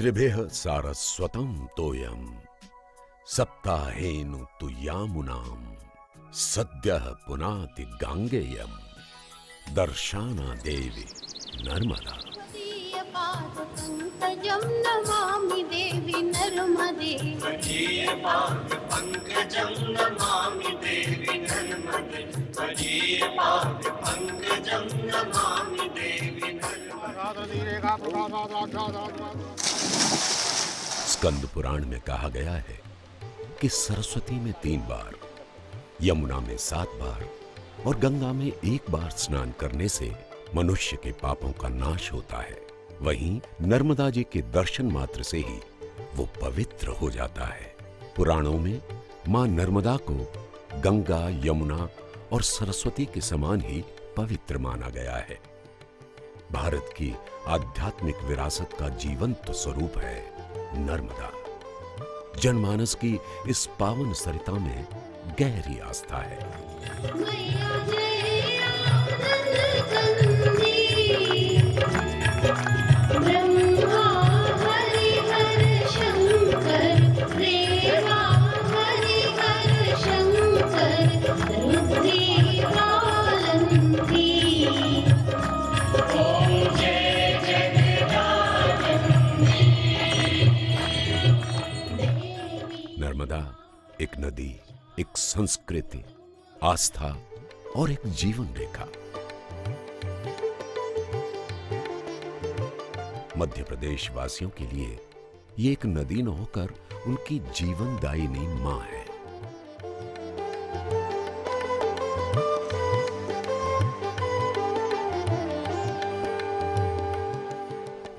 त्रिभिः सारस्वतं तोयं सप्ताहेनु तु यामुनां सद्यः पुनाति गांगेयं दर्शाना देवी नर्मदा। पंकजं नमामि देवी नर्मदे। पंकजं नमामि देवी नर्मदे। पंकजं नमामि देवी स्कंद पुराण में कहा गया है कि सरस्वती में 3 बार, यमुना में 7 बार और गंगा में 1 बार स्नान करने से मनुष्य के पापों का नाश होता है। वहीं नर्मदा जी के दर्शन मात्र से ही वो पवित्र हो जाता है। पुराणों में मां नर्मदा को गंगा, यमुना और सरस्वती के समान ही पवित्र माना गया है। भारत की आध्यात्मिक विरासत का जीवंत स्वरूप है नर्मदा। जनमानस की इस पावन सरिता में गहरी आस्था है। नर्मदा एक नदी, एक संस्कृति, आस्था और एक जीवन रेखा। मध्य प्रदेश वासियों के लिए ये एक नदी न होकर उनकी जीवनदायिनी मां है।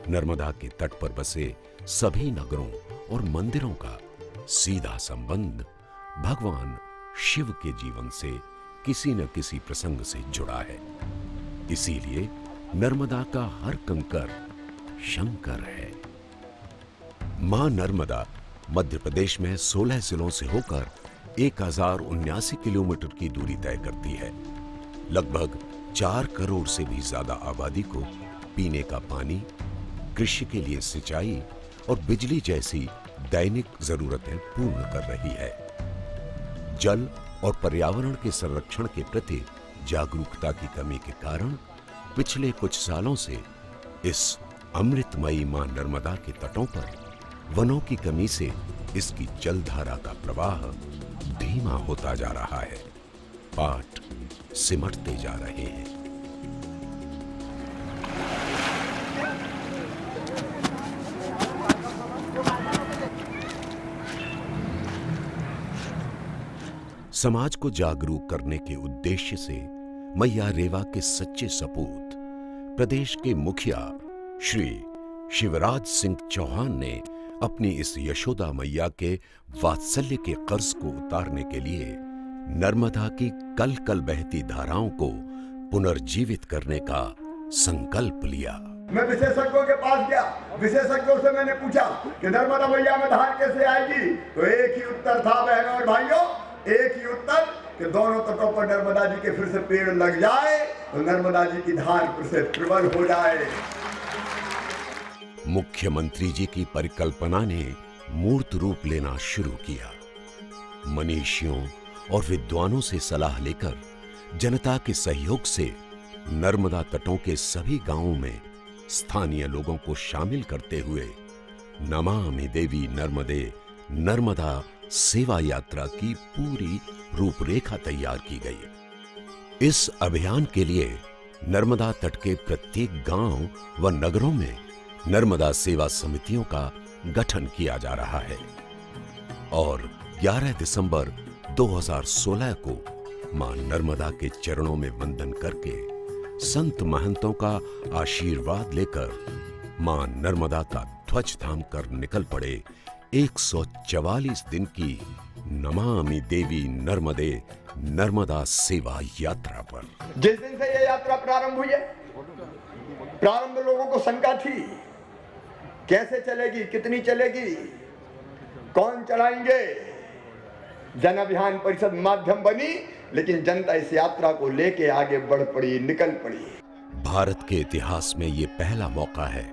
नर्मदा के तट पर बसे सभी नगरों और मंदिरों का सीधा संबंध भगवान शिव के जीवन से किसी न किसी प्रसंग से जुड़ा है। इसीलिए नर्मदा का हर कंकर शंकर है। मां नर्मदा मध्य प्रदेश में 16 जिलों से होकर 1079 किलोमीटर की दूरी तय करती है। लगभग 4 करोड़ से भी ज्यादा आबादी को पीने का पानी, कृषि के लिए सिंचाई और बिजली जैसी दैनिक जरूरतें पूर्ण कर रही है। जल और पर्यावरण के संरक्षण के प्रति जागरूकता की कमी के कारण पिछले कुछ सालों से इस अमृतमयी मां नर्मदा के तटों पर वनों की कमी से इसकी जलधारा का प्रवाह धीमा होता जा रहा है। पाट सिमटते जा रहे हैं। समाज को जागरूक करने के उद्देश्य से मैया रेवा के सच्चे सपूत प्रदेश के मुखिया श्री शिवराज सिंह चौहान ने अपनी इस यशोदा मैया के वात्सल्य के कर्ज को उतारने के लिए नर्मदा की कल कल बहती धाराओं को पुनर्जीवित करने का संकल्प लिया। मैं विशेषज्ञों के पास गया, विशेषज्ञों से मैंने पूछा कि नर्मदा मैया में धार कैसे आएगी, तो एक ही उत्तर था बहनों और भाइयों, एक ही उत्तर कि दोनों तटों पर नर्मदा जी के फिर से पेड़ लग जाए तो नर्मदा जी की धार फिर से प्रबल हो जाए। मुख्यमंत्री जी की परिकल्पना ने मूर्त रूप लेना शुरू किया। मनीषियों और विद्वानों से सलाह लेकर जनता के सहयोग से नर्मदा तटों के सभी गांवों में स्थानीय लोगों को शामिल करते हुए नमामि देवी नर्मदे नर्मदा सेवा यात्रा की पूरी रूपरेखा तैयार की गई। इस अभियान के लिए नर्मदा तट के प्रत्येक गांव व नगरों में नर्मदा सेवा समितियों का गठन किया जा रहा है और 11 दिसंबर 2016 को मां नर्मदा के चरणों में वंदन करके संत महंतों का आशीर्वाद लेकर मां नर्मदा का ध्वज थाम कर निकल पड़े 144 दिन की नमामि देवी नर्मदे नर्मदा सेवा यात्रा पर। जिस दिन से यह यात्रा प्रारंभ हुई है, प्रारंभ लोगों को शंका थी, कैसे चलेगी, कितनी चलेगी, कौन चलाएंगे। जन अभियान परिषद माध्यम बनी, लेकिन जनता इस यात्रा को लेके आगे बढ़ पड़ी, निकल पड़ी। भारत के इतिहास में ये पहला मौका है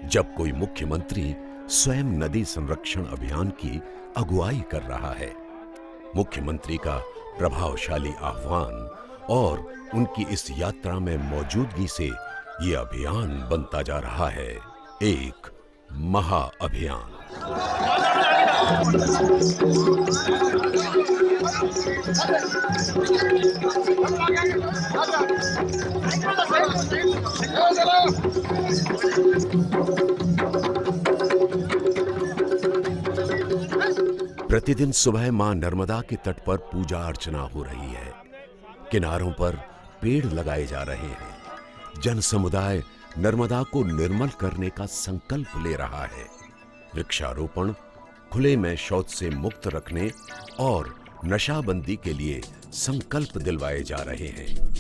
जब कोई मुख्यमंत्री स्वयं नदी संरक्षण अभियान की अगुवाई कर रहा है। मुख्यमंत्री का प्रभावशाली आह्वान और उनकी इस यात्रा में मौजूदगी से ये अभियान बनता जा रहा है एक महाअभियान। प्रतिदिन सुबह मां नर्मदा के तट पर पूजा अर्चना हो रही है। किनारों पर पेड़ लगाए जा रहे हैं। जन समुदाय नर्मदा को निर्मल करने का संकल्प ले रहा है। वृक्षारोपण, खुले में शौच से मुक्त रखने और नशाबंदी के लिए संकल्प दिलवाए जा रहे हैं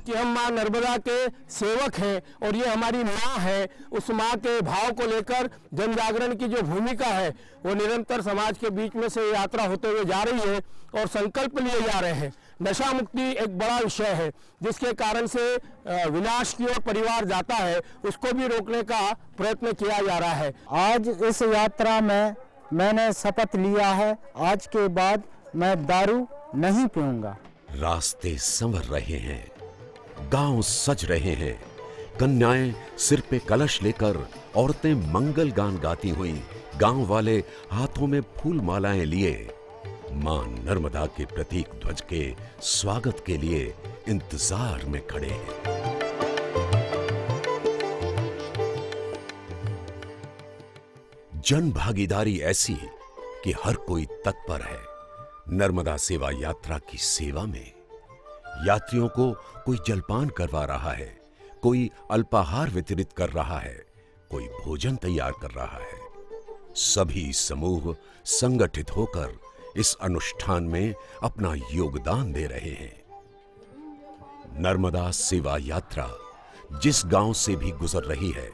कि हम माँ नर्मदा के सेवक हैं और ये हमारी माँ है। उस माँ के भाव को लेकर जन जागरण की जो भूमिका है वो निरंतर समाज के बीच में से यात्रा होते हुए जा रही है और संकल्प लिए जा रहे हैं। नशा मुक्ति एक बड़ा विषय है जिसके कारण से विनाश की ओर परिवार जाता है, उसको भी रोकने का प्रयत्न किया जा रहा है। आज इस यात्रा में मैंने शपथ लिया है, आज के बाद मैं दारू नहीं पीऊंगा। रास्ते संवर रहे हैं, गांव सज रहे हैं, कन्याएं सिर पे कलश लेकर, औरतें मंगल गान गाती हुई, गांव वाले हाथों में फूल मालाएं लिए मां नर्मदा के प्रतीक ध्वज के स्वागत के लिए इंतजार में खड़े हैं। जन भागीदारी ऐसी कि हर कोई तत्पर है नर्मदा सेवा यात्रा की सेवा में। यात्रियों को कोई जलपान करवा रहा है, कोई अल्पाहार वितरित कर रहा है, कोई भोजन तैयार कर रहा है। सभी समूह संगठित होकर इस अनुष्ठान में अपना योगदान दे रहे हैं। नर्मदा सेवा यात्रा जिस गांव से भी गुजर रही है,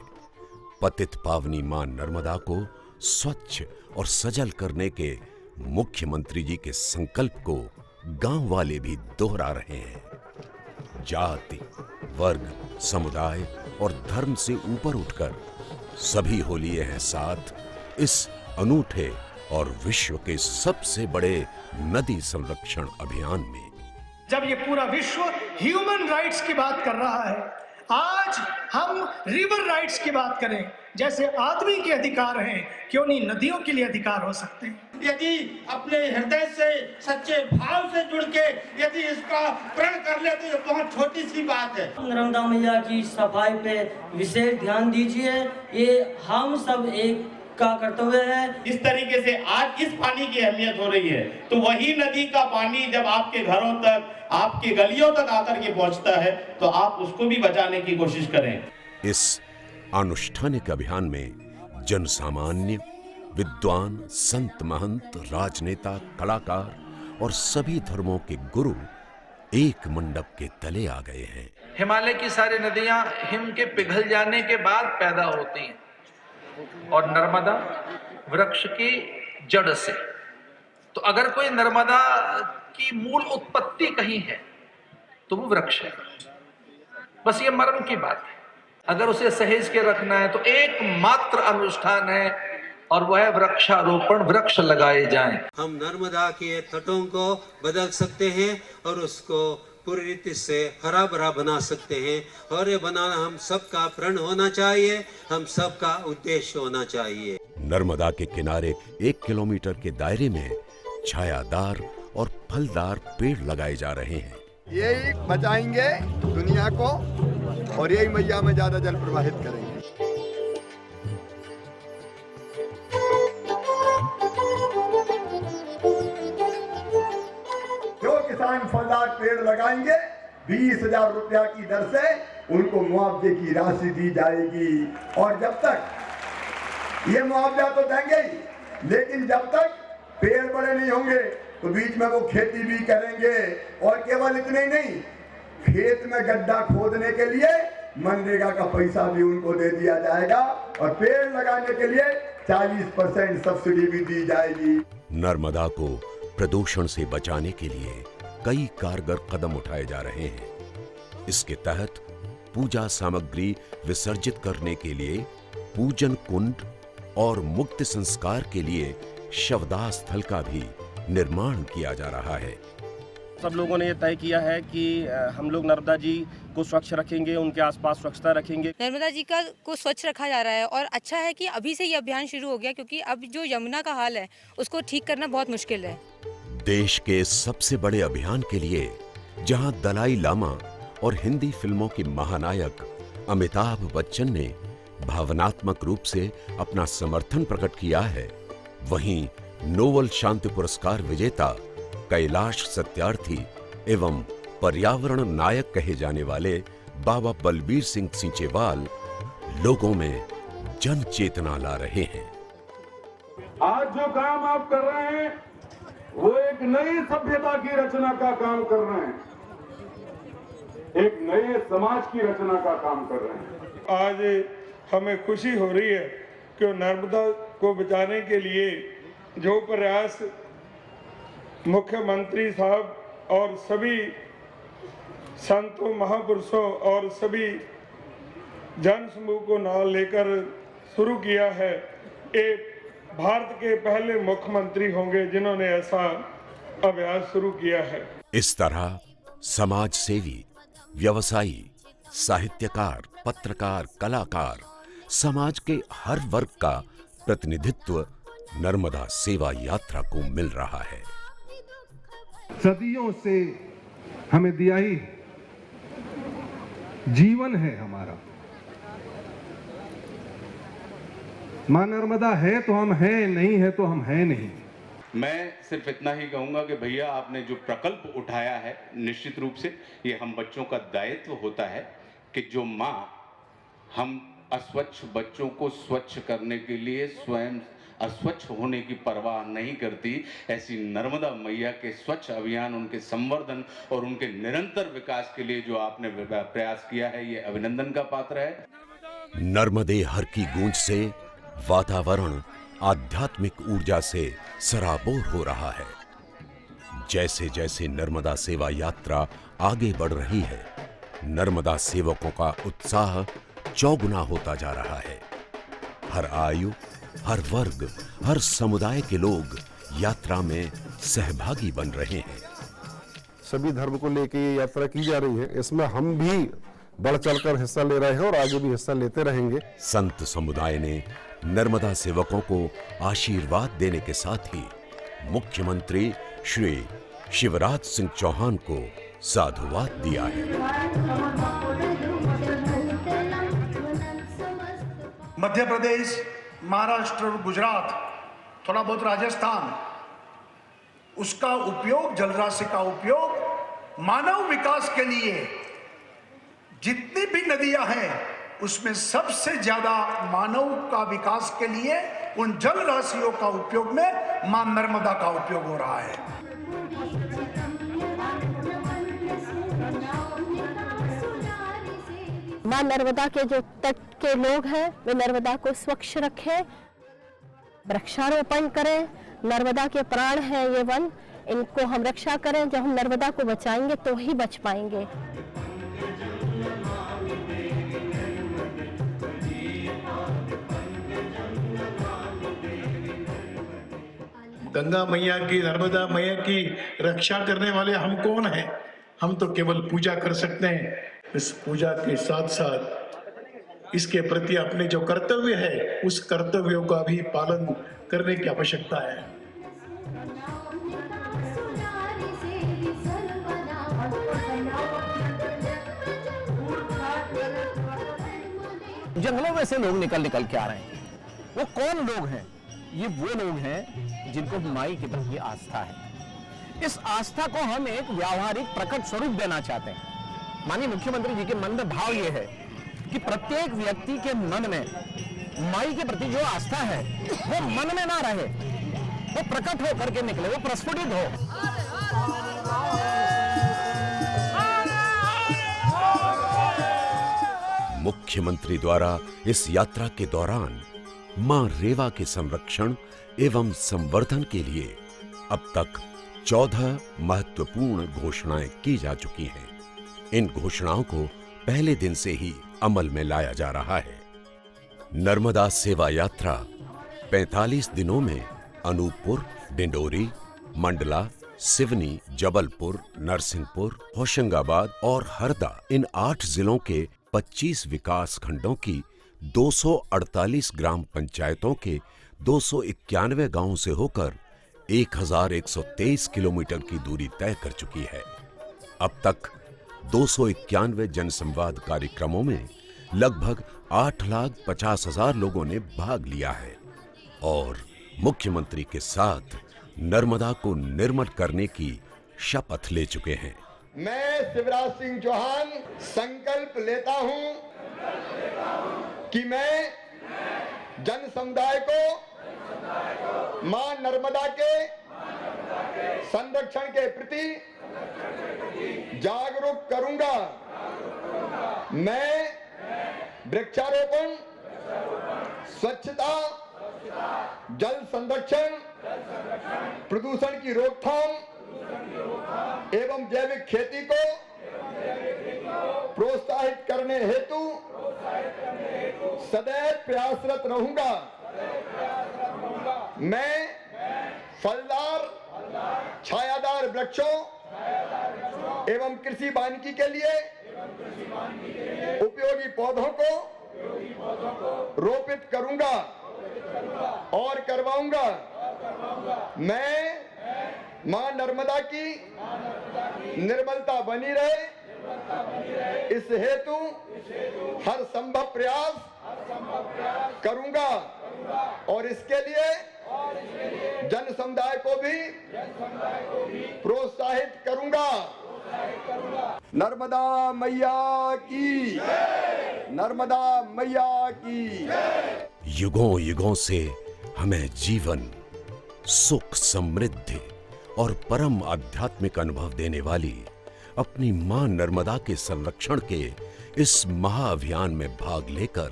पतित पावनी मां नर्मदा को स्वच्छ और सजल करने के मुख्यमंत्री जी के संकल्प को गांव वाले भी दोहरा रहे हैं। जाति, वर्ग, समुदाय और धर्म से ऊपर उठकर सभी हो लिए हैं साथ इस अनूठे और विश्व के सबसे बड़े नदी संरक्षण अभियान में। जब ये पूरा विश्व ह्यूमन राइट्स की बात कर रहा है, आज हम रिवर राइट्स की बात करें। जैसे आदमी के अधिकार हैं, क्यों नहीं नदियों के लिए अधिकार हो सकते हैं। यदि अपने हृदय से सच्चे भाव से जुड़ के यदि इसका प्रण कर ले तो ये बहुत छोटी सी बात है। नर्मदा मैया की सफाई पे विशेष ध्यान दीजिए, ये हम सब एक का कर्तव्य है। इस तरीके से आज इस पानी की अहमियत हो रही है, तो वही नदी का पानी जब आपके घरों तक, आपके गलियों तक आकर के पहुंचता है, तो आप उसको भी बचाने की कोशिश करें। इस अनुष्ठानिक अभियान में जन सामान्य, विद्वान, संत महंत, राजनेता, कलाकार और सभी धर्मों के गुरु एक मंडप के तले आ गए हैं। हिमालय की सारी नदियां हिम के पिघल जाने के बाद पैदा होती हैं और नर्मदा वृक्ष की जड़ से। तो अगर कोई नर्मदा की मूल उत्पत्ति कहीं है तो वो वृक्ष है। बस ये मर्म की बात है। अगर उसे सहेज के रखना है तो एकमात्र अनुष्ठान है और वह है वृक्षारोपण, वृक्ष लगाए जाएं। हम नर्मदा के तटों को बदल सकते हैं और उसको पूरी रीति से हरा भरा बना सकते हैं, और ये बनाना हम सबका प्रण होना चाहिए, हम सबका उद्देश्य होना चाहिए। नर्मदा के किनारे 1 किलोमीटर के दायरे में छायादार और फलदार पेड़ लगाए जा रहे हैं। यही बचाएंगे दुनिया को और यही मैया में ज्यादा जल प्रवाहित करेंगे। जो किसान फलदार पेड़ लगाएंगे 20,000 रुपया की दर से उनको मुआवजे की राशि दी जाएगी। और जब तक ये मुआवजा तो देंगे ही, लेकिन जब तक पेड़ बड़े नहीं होंगे तो बीच में वो खेती भी करेंगे। और केवल इतने ही नहीं, खेत में गड्ढा खोदने के लिए मनरेगा का पैसा भी उनको दे दिया जाएगा और पेड़ लगाने के लिए 40% सब्सिडी भी दी जाएगी। नर्मदा को प्रदूषण से बचाने के लिए कई कारगर कदम उठाए जा रहे हैं। इसके तहत पूजा सामग्री विसर्जित करने के लिए पूजन कुंड, और मुक्ति संस्कार के लिए शवदाह स्थल का भी निर्माण किया जा रहा है। सब लोगों ने ये तय किया है कि हम लोग नर्मदा जी को स्वच्छ रखेंगे, उनके आसपास स्वच्छता रखेंगे। नर्मदा जी को स्वच्छ रखा जा रहा है और अच्छा है कि अभी से ये अभियान शुरू हो गया, क्योंकि अब जो यमुना का हाल है उसको ठीक करना बहुत मुश्किल है। देश के सबसे बड़े अभियान के लिए जहां दलाई लामा और हिंदी फिल्मों के महानायक अमिताभ बच्चन ने भावनात्मक रूप से अपना समर्थन प्रकट किया है, वहीं नोबेल शांति पुरस्कार विजेता कैलाश सत्यार्थी एवं पर्यावरण नायक कहे जाने वाले बाबा बलबीर सिंह सींचेवाल लोगों में जन चेतना ला रहे हैं। आज जो काम आप कर रहे हैं वो एक नई सभ्यता की रचना का काम कर रहे हैं, एक नए समाज की रचना का काम कर रहे हैं। आज हमें खुशी हो रही है कि नर्मदा को बचाने के लिए जो प्रयास मुख्यमंत्री साहब और सभी संतों महापुरुषों और सभी जन समूह को नाम लेकर शुरू किया है, ये भारत के पहले मुख्यमंत्री होंगे जिन्होंने ऐसा अभ्यास शुरू किया है। इस तरह समाज सेवी, व्यवसायी, साहित्यकार, पत्रकार, कलाकार, समाज के हर वर्ग का प्रतिनिधित्व नर्मदा सेवा यात्रा को मिल रहा है। सदियों से हमें दिया ही जीवन है हमारा। मां नर्मदा है तो हम हैं, नहीं है तो हम हैं नहीं। मैं सिर्फ इतना ही कहूंगा कि भैया आपने जो प्रकल्प उठाया है, निश्चित रूप से ये हम बच्चों का दायित्व होता है कि जो माँ हम अस्वच्छ बच्चों को स्वच्छ करने के लिए स्वयं अस्वच्छ होने की परवाह नहीं करती, ऐसी नर्मदा मैया के स्वच्छ अभियान, उनके संवर्धन और उनके निरंतर विकास के लिए जो आपने प्रयास किया है, ये अभिनंदन का पात्र है। नर्मदे हर की गूंज से वातावरण आध्यात्मिक ऊर्जा से सराबोर हो रहा है। जैसे जैसे नर्मदा सेवा यात्रा आगे बढ़ रही है, नर्मदा सेवकों का उत्साह चौगुना होता जा रहा है। हर आयु, हर वर्ग, हर समुदाय के लोग यात्रा में सहभागी बन रहे हैं। सभी धर्म को लेकर ये यात्रा की जा रही है, इसमें हम भी बढ़ चढ़कर हिस्सा ले रहे हैं और आगे भी हिस्सा लेते रहेंगे। संत समुदाय ने नर्मदा सेवकों को आशीर्वाद देने के साथ ही मुख्यमंत्री श्री शिवराज सिंह चौहान को साधुवाद दिया है। मध्य प्रदेश, महाराष्ट्र और गुजरात, थोड़ा बहुत राजस्थान, उसका उपयोग, जलराशि का उपयोग मानव विकास के लिए जितनी भी नदियां हैं उसमें सबसे ज्यादा मानव का विकास के लिए उन जल राशियों का उपयोग में मां नर्मदा का उपयोग हो रहा है। मां नर्मदा के जो तट के लोग हैं वे नर्मदा को स्वच्छ रखें, वृक्षारोपण करें। नर्मदा के प्राण हैं ये वन, इनको हम रक्षा करें। जब हम नर्मदा को बचाएंगे तो ही बच पाएंगे। गंगा मैया की, नर्मदा मैया की रक्षा करने वाले हम कौन हैं? हम तो केवल पूजा कर सकते हैं। इस पूजा के साथ साथ इसके प्रति अपने जो कर्तव्य है उस कर्तव्यों का भी पालन करने की आवश्यकता है। जंगलों में से लोग निकल के आ रहे हैं। वो कौन लोग हैं? ये वो लोग हैं जिनको माई के प्रति आस्था है। इस आस्था को हम एक व्यावहारिक प्रकट स्वरूप देना चाहते हैं। माननीय मुख्यमंत्री जी के मन में भाव ये है कि प्रत्येक व्यक्ति के मन में माई के प्रति जो आस्था है वो मन में ना रहे, वो प्रकट हो करके निकले, वो प्रस्फुटित हो। मुख्यमंत्री द्वारा इस यात्रा के दौरान मां रेवा के संरक्षण एवं संवर्धन के लिए अब तक 14 महत्वपूर्ण घोषणाएं की जा चुकी हैं। इन घोषणाओं को पहले दिन से ही अमल में लाया जा रहा है। नर्मदा सेवा यात्रा 45 दिनों में अनूपपुर, डिंडोरी, मंडला, सिवनी, जबलपुर, नरसिंहपुर, होशंगाबाद और हरदा इन 8 जिलों के 25 विकास खंडों की 248 ग्राम पंचायतों के 291 गांवों से होकर 1123 किलोमीटर की दूरी तय कर चुकी है। अब तक 291 जनसंवाद कार्यक्रमों में लगभग 8,50,000 लोगों ने भाग लिया है और मुख्यमंत्री के साथ नर्मदा को निर्मल करने की शपथ ले चुके हैं। मैं शिवराज सिंह चौहान संकल्प लेता हूं कि मैं जन समुदाय को मां नर्मदा के संरक्षण के प्रति जागरूक करूंगा। मैं वृक्षारोपण, स्वच्छता, जल संरक्षण, प्रदूषण की रोकथाम एवं जैविक खेती को प्रोत्साहित करने हेतु सदैव प्रयासरत रहूंगा। मैं फलदार, छायादार वृक्षों एवं कृषि वानिकी के लिए उपयोगी पौधों को रोपित करूंगा और करवाऊंगा। मैं मां नर्मदा की निर्मलता बनी रहे इस हेतु हर संभव प्रयास करूंगा और इसके लिए जन समुदाय को भी प्रोत्साहित करूंगा। नर्मदा मैया की, नर्मदा मैया की। युगों युगों से हमें जीवन, सुख, समृद्धि और परम आध्यात्मिक अनुभव देने वाली अपनी मां नर्मदा के संरक्षण के इस महाअभियान में भाग लेकर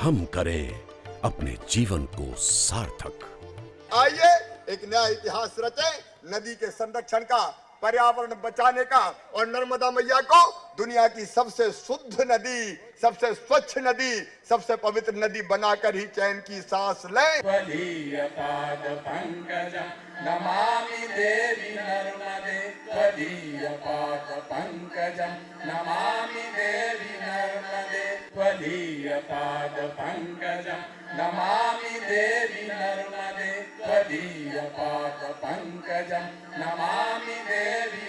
हम करें अपने जीवन को सार्थक। आइए एक नया इतिहास रचे नदी के संरक्षण का, पर्यावरण बचाने का और नर्मदा मैया को दुनिया की सबसे शुद्ध नदी, सबसे स्वच्छ नदी, सबसे पवित्र नदी बनाकर ही चैन की सांस लें। त्वदीयपाद पंकजं नमामि देवी नर्मदे, त्वदीयपाद पंकजं नमामि देवी नर्मदे, त्वदीयपाद पंकजं नमामि देवी नर्मदे, त्वदीयपाद पंकजं नमामि देवी